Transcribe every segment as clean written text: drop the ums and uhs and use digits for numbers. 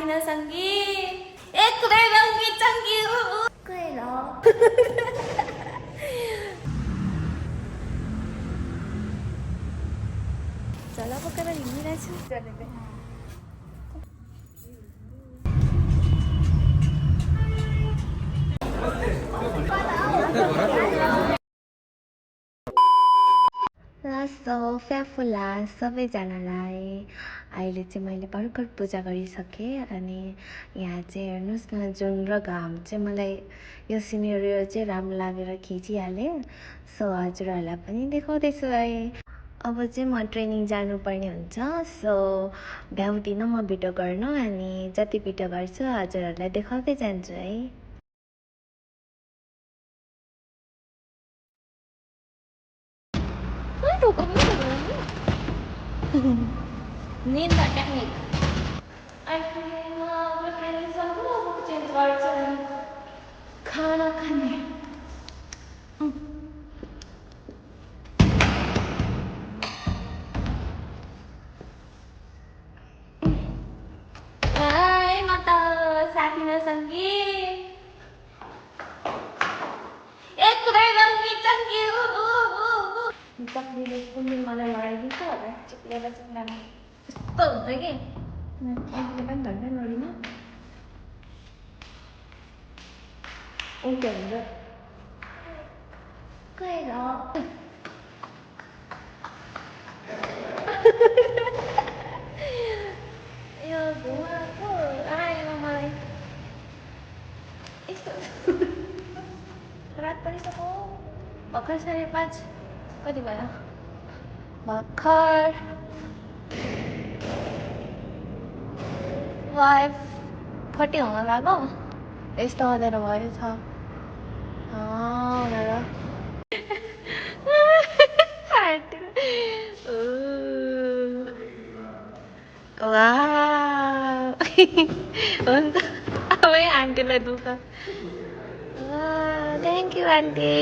साथीना सँगी एक्लै रङ्गी चङ्गी गएर झोला बोकेर हिँडिरहेछु। सो फ्याफुला सबैजनालाई अहिले चाहिँ मैले भर्खर पूजा गरिसकेँ अनि यहाँ चाहिँ हेर्नुहोस् न जुन र घाम चाहिँ मलाई यो सिनेरियो चाहिँ राम्रो लागेर खिचिहालेँ। सो हजुरहरूलाई पनि देखाउँदैछु है। अब चाहिँ म ट्रेनिङ जानुपर्ने हुन्छ। सो भ्याउँदिनँ म भिडियो गर्नु अनि जति भिडियो गर्छु हजुरहरूलाई देखाउँदै जान्छु है। नींद टेक्निक चेंज खाना खाने म त साथीना सँगी एक्लै रङ्गी चङ्गी चक्रीले कुनै मलाई लडाइदिन्छ होला चिप्लेर चिप्लेर यस्तो हुन्छ कि अहिले पनि धन्दै लडिनँ हुन्छ गएर यो धुवाको आयो मलाई यस्तो रात परिसक्यो भर्खर 5:30 कति भयो भर्खर 5:40 हुन लाग्यो यस्तो हुँदैन भयो छ हुन्छ अब आन्टीलाई दुःख थ्याङ्क यू आन्टी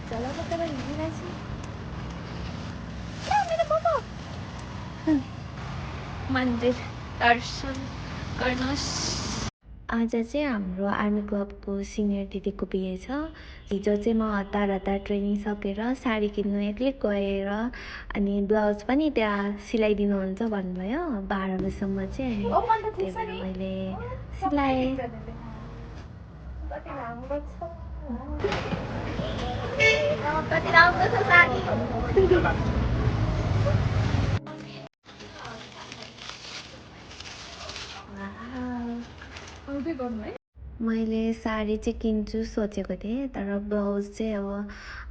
झोला बोकेर हिँडिरहेछु। मेरो मोमो मन्दिर दर्शन गर्नुहोस्। आज चाहिँ हाम्रो आर्मी क्लबको सिनियर दिदीको बिहे छ। हिजो चाहिँ म हतार ट्रेनिङ सकेर साडी किन्नु एक्लै गएर अनि ब्लाउज पनि त्यहाँ सिलाइदिनुहुन्छ भन्नुभयो 12 बजीसम्म चाहिँ त्यही भएर मैले सिलाएँ। कति राम्रो छ साडी मैले साडी चाहिँ किन्छु सोचेको थिएँ तर ब्लाउज चाहिँ अब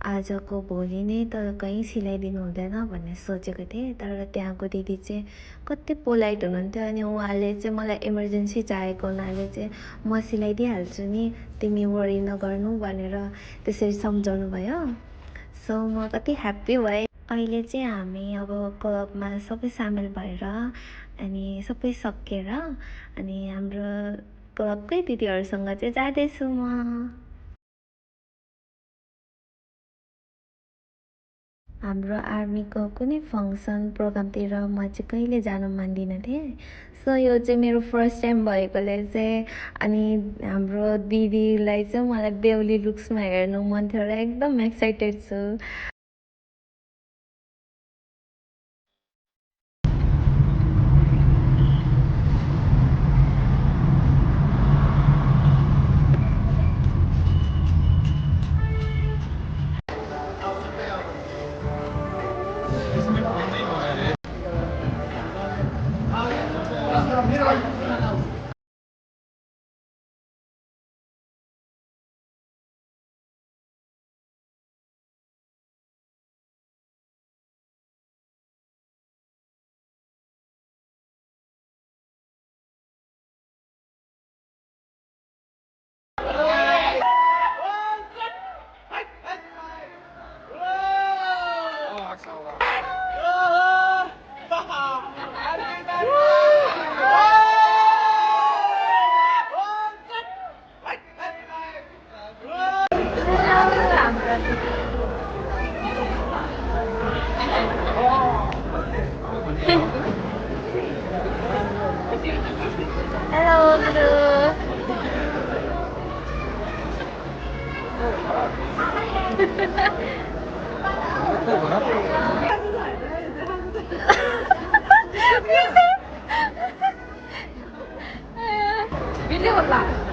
आजको भोलि नै त कहीँ सिलाइदिनु हुँदैन भन्ने सोचेको थिएँ तर त्यहाँको दिदी चाहिँ कति पोलाइट हुनुहुन्थ्यो अनि उहाँले चाहिँ मलाई इमर्जेन्सी चाहिएको हुनाले चाहिँ म सिलाइदिइहाल्छु नि तिमी वरि नगर्नु भनेर त्यसरी सम्झाउनु भयो। सो म कति ह्याप्पी भएँ। अहिले चाहिँ हामी अब क्लबमा सबै सामेल भएर अनि सबै सकेर अनि हाम्रो क्लबकै दिदीहरूसँग चाहिँ जाँदैछु म। हाम्रो आर्मीको कुनै फङ्सन प्रोग्रामतिर म चाहिँ कहिले जानु मान्दिनँ थिएँ। सो यो चाहिँ मेरो फर्स्ट टाइम भएकोले चाहिँ अनि हाम्रो दिदीलाई चाहिँ मलाई बेहुली लुक्समा हेर्नु मन थियो र एकदम एक्साइटेड छु। Hello, Drew. Video lại.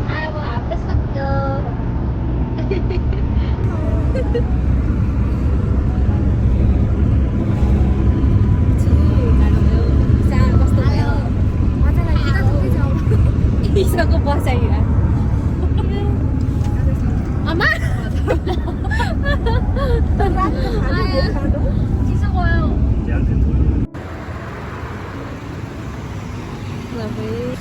I will have the sucker. Isa ko po sa iyo. Ama! Isa ko yun. Lovely.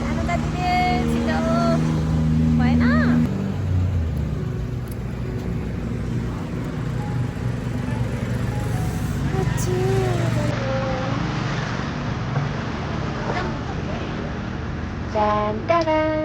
Sana tadi din, sigaw. Kumain na. 짠, 따란.